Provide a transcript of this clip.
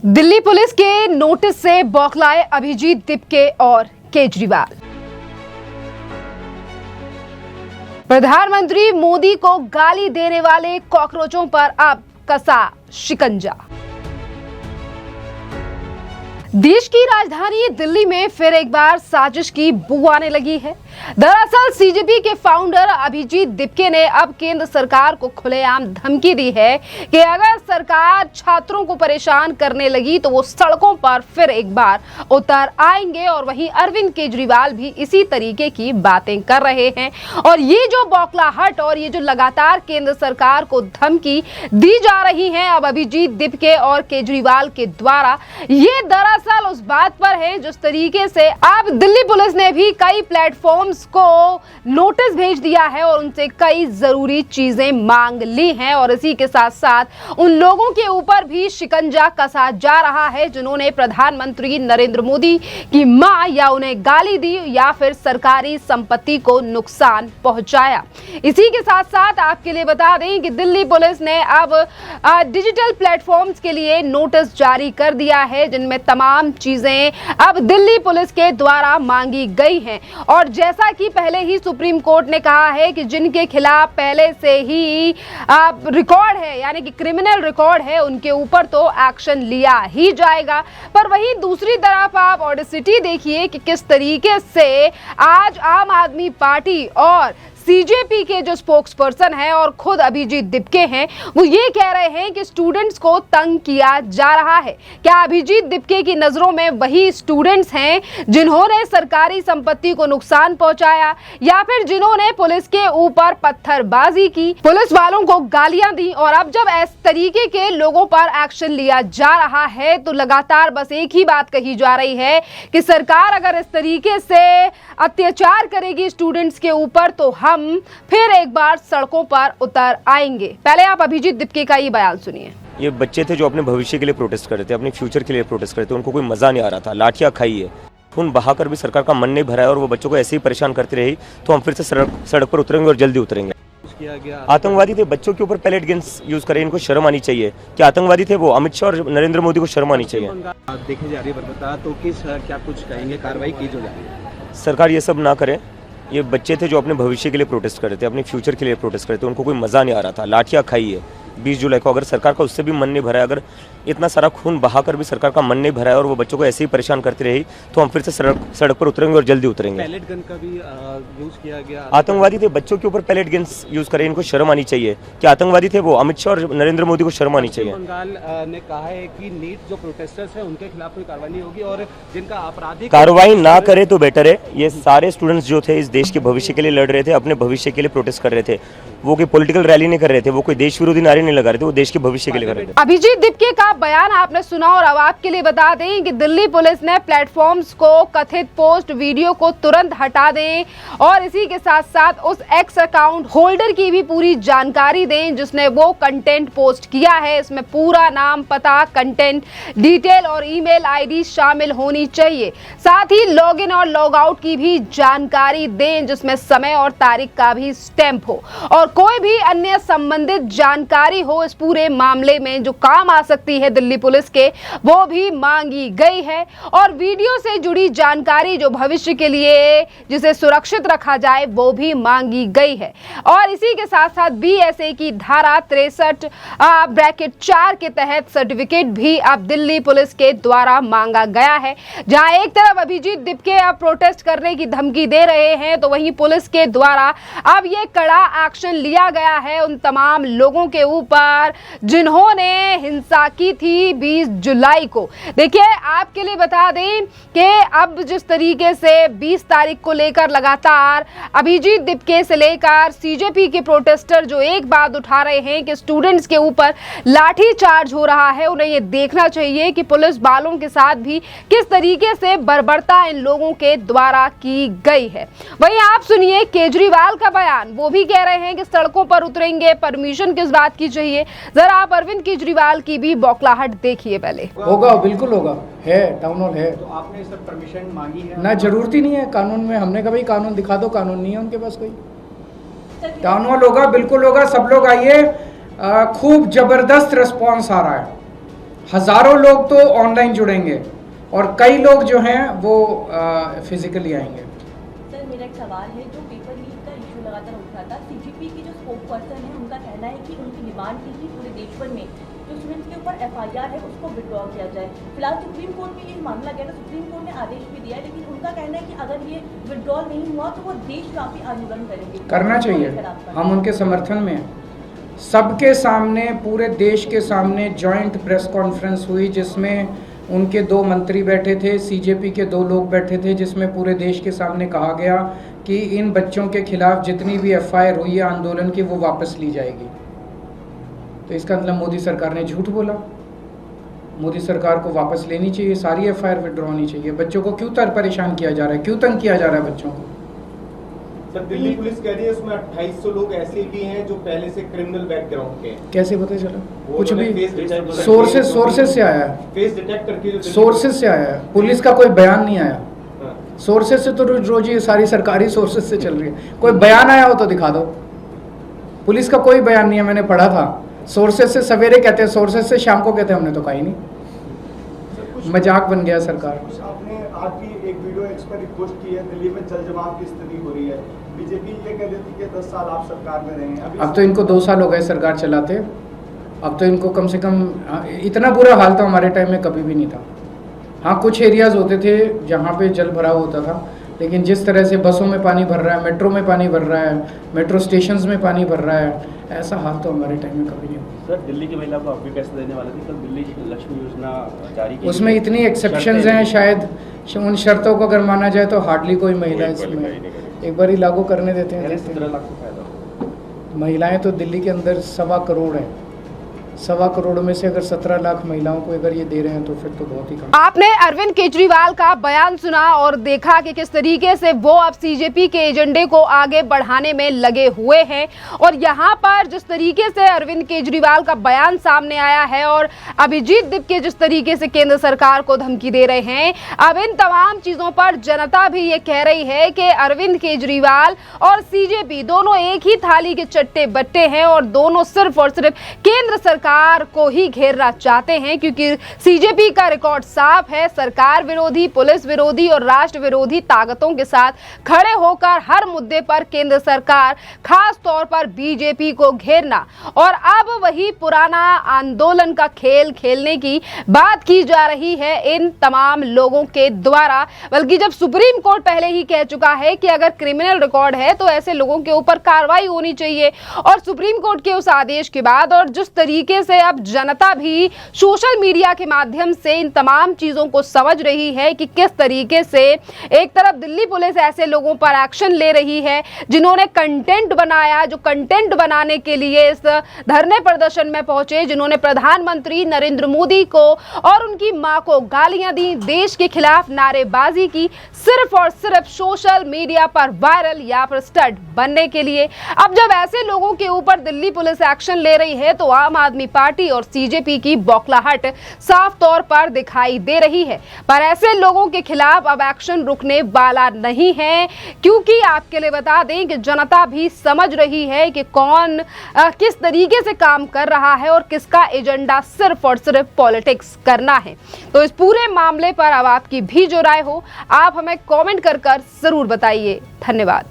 Delhi police के notice से बौखलाए अभिजीत दिपके और केजरीवाल। प्रधानमंत्री मोदी को गाली देने वाले कॉकरोचों पर अब कसा शिकंजा। देश की राजधानी दिल्ली में फिर एक बार साजिश की बू आने लगी है। दरअसल सीजेपी के फाउंडर अभिजीत दिपके ने अब केंद्र सरकार को खुलेआम धमकी दी है कि अगर सरकार छात्रों को परेशान करने लगी तो वो सड़कों पर फिर एक बार उतर आएंगे। और वहीं अरविंद केजरीवाल भी इसी तरीके की बातें कर रहे हैं। और ये जो बौखलाहट और ये जो लगातार केंद्र सरकार को धमकी दी जा रही है अब अभिजीत दिपके और केजरीवाल के द्वारा, ये दरअसल उस बात पर है जिस तरीके से अब दिल्ली पुलिस ने भी कई प्लेटफॉर्म्स को नोटिस भेज दिया है और उनसे कई जरूरी चीजें मांग ली हैं। और इसी के साथ साथ उन लोगों के ऊपर भी शिकंजा कसा जा रहा है जिन्होंने प्रधानमंत्री नरेंद्र मोदी की मां या उन्हें गाली दी या फिर सरकारी संपत्ति को नुकसान पहुंचाया। इसी के साथ साथ आपके लिए बता दें कि दिल्ली पुलिस ने अब डिजिटल प्लेटफॉर्म्स के लिए नोटिस जारी कर दिया है जिनमें तमाम चीजें अब दिल्ली पुलिस के द्वारा मांगी गई हैं। और जैसा कि पहले ही सुप्रीम कोर्ट ने कहा है कि जिनके खिलाफ पहले से ही रिकॉर्ड है यानी कि क्रिमिनल रिकॉर्ड है उनके ऊपर तो एक्शन लिया ही जाएगा। पर वहीं दूसरी तरफ आप ऑडेसिटी देखिए कि किस तरीके से आज आम आदमी पार्टी और सीजेपी के जो स्पोक्स पर्सन है और खुद अभिजीत दिपके हैं वो ये कह रहे हैं कि स्टूडेंट्स को तंग किया जा रहा है। क्या अभिजीत दिपके की नजरों में वही स्टूडेंट्स हैं जिन्होंने सरकारी संपत्ति को नुकसान पहुंचाया या फिर जिन्होंने पुलिस के ऊपर पत्थरबाजी की, पुलिस वालों को गालियां दी? और अब जब इस तरीके के लोगों पर एक्शन लिया जा रहा है तो लगातार बस एक ही बात कही जा रही है कि सरकार अगर इस तरीके से अत्याचार करेगी स्टूडेंट्स के ऊपर तो हम फिर एक बार सड़कों पर उतर आएंगे। पहले आप अभिजीत दिपके का ये बयान सुनिए। ये बच्चे थे जो अपने भविष्य के लिए प्रोटेस्ट कर रहे थे, अपने फ्यूचर के लिए प्रोटेस्ट कर रहे थे। उनको कोई मजा नहीं आ रहा था, लाठियां खाई है, खून बहाकर भी सरकार का मन नहीं भरा है और वो बच्चों को ऐसे ही परेशान करती रही तो हम फिर से सड़क पर उतरेंगे और जल्दी उतरेंगे। आतंकवादी थे, बच्चों के ऊपर पैलेट गन्स यूज करें, इनको शर्म आनी चाहिए कि आतंकवादी थे वो। अमित शाह और नरेंद्र मोदी को शर्म आनी चाहिए। देखी जा रही है बता तो किस क्या कुछ कहेंगे, कार्रवाई की जो जा रही है? सरकार ये सब ना करे। ये बच्चे थे जो अपने भविष्य के लिए प्रोटेस्ट कर रहे थे, अपने फ्यूचर के लिए प्रोटेस्ट कर रहे थे। उनको कोई मजा नहीं आ रहा था, लाठियां खाई है 20 जुलाई को। अगर सरकार का उससे भी मन नहीं भरा है, अगर इतना सारा खून बहाकर भी सरकार का मन नहीं भरा है और वो बच्चों को ऐसे ही परेशान करती रही तो हम फिर से सड़क पर उतरेंगे और जल्दी उतरेंगे। पैलेट गन का भी यूज किया गया। आतंकवादी थे, बच्चों के ऊपर पैलेट गन्स यूज करें, इनको शर्म आनी चाहिए कि आतंकवादी थे वो। अमित शाह और नरेंद्र मोदी को शर्म आनी चाहिए। बंगाल ने कहा है कि नीट जो प्रोटेस्टर्स है उनके खिलाफ कोई कार्रवाई नहीं होगी और जिनका आपराधिक कार्रवाई ना करे तो बेटर है। ये सारे स्टूडेंट्स जो थे इस देश के भविष्य के लिए लड़ रहे थे, अपने भविष्य के लिए प्रोटेस्ट कर रहे थे। वो कोई पॉलिटिकल रैली नहीं कर रहे थे, वो कोई देश विरोधी नारे नहीं लगा रहे थे, वो देश के भविष्य के लिए कर रहे थे। अभिजीत दिपके का बयान आपने सुना और अब आपके लिए बता दें कि दिल्ली पुलिस ने प्लेटफॉर्म्स को कथित पोस्ट वीडियो को तुरंत हटा दें और इसी के साथ साथ उस एक्स अकाउंट होल्डर की भी पूरी जानकारी दें जिसने वो कंटेंट पोस्ट किया है। इसमें पूरा नाम, पता, कंटेंट डिटेल और ईमेल आईडी शामिल होनी चाहिए। साथ ही लॉगिन और लॉग आउट की भी जानकारी दें जिसमें समय और तारीख का भी स्टैंप हो और कोई भी अन्य संबंधित जानकारी हो इस पूरे मामले में जो काम आ सकती है दिल्ली पुलिस के, वो भी मांगी गई है। और वीडियो से जुड़ी जानकारी जो भविष्य के लिए जिसे सुरक्षित रखा जाए वो भी मांगी गई है। और इसी के साथ साथ बीएसए की धारा 63(4) के तहत सर्टिफिकेट भी अब दिल्ली पुलिस के द्वारा मांगा गया है। जहां एक तरफ अभिजीत दिपके अब प्रोटेस्ट करने की धमकी दे रहे हैं तो वहीं पुलिस के द्वारा अब ये कड़ा एक्शन लिया गया है उन तमाम लोगों के ऊपर जिन्होंने हिंसा की थी 20 जुलाई को। देखिए आपके लिए बता दें कि अब जिस तरीके से 20 तारीख को लेकर लगातार अभिजीत दिपके से लेकर सीजेपी के प्रोटेस्टर जो एक बात उठा रहे हैं कि स्टूडेंट्स के ऊपर लाठी चार्ज हो रहा है, उन्हें ये देखना चाहिए कि पुलिस वालों के साथ भी किस तरीके से बर्बरता इन लोगों के द्वारा की गई है। वहीं आप सुनिए केजरीवाल का बयान, वो भी कह रहे हैं कि सड़कों पर उतरेंगे, परमिशन किस बात की चाहिए। जरा आप अरविंद केजरीवाल की भी बौखलाहट देखिए। पहले होगा, बिल्कुल होगा, है टाउन हॉल है। तो आपने सर परमिशन मांगी है? ना, जरूरत ही नहीं है कानून में। हमने कहा भाई कानून दिखा दो, कानून नहीं है उनके पास कोई। टाउन हॉल होगा, बिल्कुल होगा, सब लोग आइए। खूब जबरदस्त रिस्पॉन्स आ रहा है हज़ारों लोग तो ऑनलाइन जुड़ेंगे और कई लोग जो हैं वो फिजिकली आएंगे। सर मेरा एक सवाल है, जो पेपर लीक का इशू लगातार उठ रहा था, सीजीपी की जो स्पोक पर्सन है उनका कहना है कि उनकी डिमांड थी कि पूरे देश भर में जो स्टूडेंट्स के ऊपर एफआईआर है उसको विड्रॉ किया जाए। फिलहाल सुप्रीम कोर्ट में ये मामला गया था, सुप्रीम कोर्ट ने आदेश भी दिया है, लेकिन उनका कहना है कि अगर ये विड्रॉल नहीं हुआ तो वो देशव्यापी आंदोलन करेंगे। करना चाहिए, हम उनके समर्थन में हैं। सबके सामने, पूरे देश के सामने जॉइंट प्रेस कॉन्फ्रेंस हुई जिसमें उनके 2 मंत्री बैठे थे, सीजेपी के 2 लोग बैठे थे, जिसमें पूरे देश के सामने कहा गया कि इन बच्चों के खिलाफ जितनी भी एफआईआर हुई है आंदोलन की वो वापस ली जाएगी। तो इसका मतलब मोदी सरकार ने झूठ बोला। मोदी सरकार को वापस लेनी चाहिए, सारी एफआईआर विड्रॉ होनी चाहिए। बच्चों को क्यों परेशान किया जा रहा है, क्यों तंग किया जा रहा है बच्चों को? सर दिल्ली पुलिस कह रही है उसमें 2800 लोग ऐसे भी हैं जो पहले से क्रिमिनल बैकग्राउंड के हैं। कैसे पता चला? कुछ भी सोर्सेस सोर्सेस से आया है, फेस डिटेक्ट करके सोर्सेस से आया है, पुलिस का कोई बयान नहीं आया। सोर्सेस से तो रोज ये सारी सरकारी सोर्सेस से चल रही है। कोई बयान आया हो तो दिखा दो। पुलिस का कोई बयान नहीं है, मैंने पढ़ा था। सोर्सेस से सवेरे कहते हैं, सोर्सेस से शाम को कहते हैं, हमने तो कहा ही नहीं। मजाक बन गया सरकार। आपने आज भी एक वीडियो एक्स पर रिपोस्ट की है, दिल्ली में जल जमाव की स्थिति हो रही है। बीजेपी ये कह देती है कि 10 साल आप सरकार में रहे हैं। अब तो इनको 2 साल हो गए सरकार चलाते। अब तो इनको कम से कम, इतना बुरा हाल तो हमारे टाइम में कभी भी नहीं था। हाँ, कुछ एरियाज़ होते थे जहाँ पे जल भराव होता था, लेकिन जिस तरह से बसों में पानी भर रहा है, मेट्रो में पानी भर रहा है, मेट्रो स्टेशंस में पानी भर रहा है, ऐसा हाल तो हमारे टाइम में कभी नहीं हुआ। सर दिल्ली की महिला को आप भी पैसे देने वाले थे, कल दिल्ली लक्ष्मी योजना जारी की, उसमें इतनी एक्सेप्शंस हैं, शायद उन शर्तों को अगर माना जाए तो हार्डली कोई महिला इसमें एक बार ही लागू करने देते हैं। 17 लाख का फायदा। महिलाएं तो दिल्ली के अंदर 1.25 करोड़ हैं। 1.25 करोड़ में से अगर 17 लाख महिलाओं को अगर ये दे रहे हैं तो फिर तो बहुत ही कम। आपने अरविंद केजरीवाल का बयान सुना और देखा कि किस तरीके से वो अब सीजेपी के एजेंडे को आगे बढ़ाने में लगे हुए हैं। और यहाँ पर जिस तरीके से अरविंद केजरीवाल का बयान सामने आया है और अभिजीत दिपके जिस तरीके से केंद्र सरकार को धमकी दे रहे हैं, अब इन तमाम चीजों पर जनता भी ये कह रही है कि अरविंद केजरीवाल और सीजेपी दोनों एक ही थाली के चट्टे बट्टे हैं और दोनों सिर्फ और सिर्फ केंद्र सरकार को ही घेरना चाहते हैं, क्योंकि सीजेपी का रिकॉर्ड साफ है। सरकार विरोधी, पुलिस विरोधी और राष्ट्र विरोधी ताकतों के साथ खड़े होकर हर मुद्दे पर केंद्र सरकार, खास तौर पर बीजेपी को घेरना। और अब वही पुराना आंदोलन का खेल खेलने की बात की जा रही है इन तमाम लोगों के द्वारा। बल्कि जब सुप्रीम कोर्ट पहले ही कह चुका है कि अगर क्रिमिनल रिकॉर्ड है तो ऐसे लोगों के ऊपर कार्रवाई होनी चाहिए। और सुप्रीम कोर्ट के उस आदेश के बाद और जिस तरीके से अब जनता भी सोशल मीडिया के माध्यम से इन तमाम चीजों को समझ रही है कि किस तरीके से एक तरफ दिल्ली पुलिस ऐसे लोगों पर एक्शन ले रही है जिन्होंने कंटेंट बनाया, जो कंटेंट बनाने के लिए इस धरने प्रदर्शन में पहुंचे, जिन्होंने प्रधानमंत्री नरेंद्र मोदी को और उनकी मां को गालियां दी, देश के खिलाफ नारेबाजी की, सिर्फ और सिर्फ सोशल मीडिया पर वायरल या फिर स्टड बनने के लिए। अब जब ऐसे लोगों के ऊपर दिल्ली पुलिस एक्शन ले रही है तो आम आदमी पार्टी और सीजेपी की बौखलाहट साफ तौर पर दिखाई दे रही है। पर ऐसे लोगों के खिलाफ अब एक्शन रुकने वाला नहीं है, क्योंकि आपके लिए बता दें कि जनता भी समझ रही है कि कौन किस तरीके से काम कर रहा है और किसका एजेंडा सिर्फ और सिर्फ पॉलिटिक्स करना है। तो इस पूरे मामले पर अब आपकी भी जो राय हो, आप हमें कमेंट कर जरूर बताइए। धन्यवाद।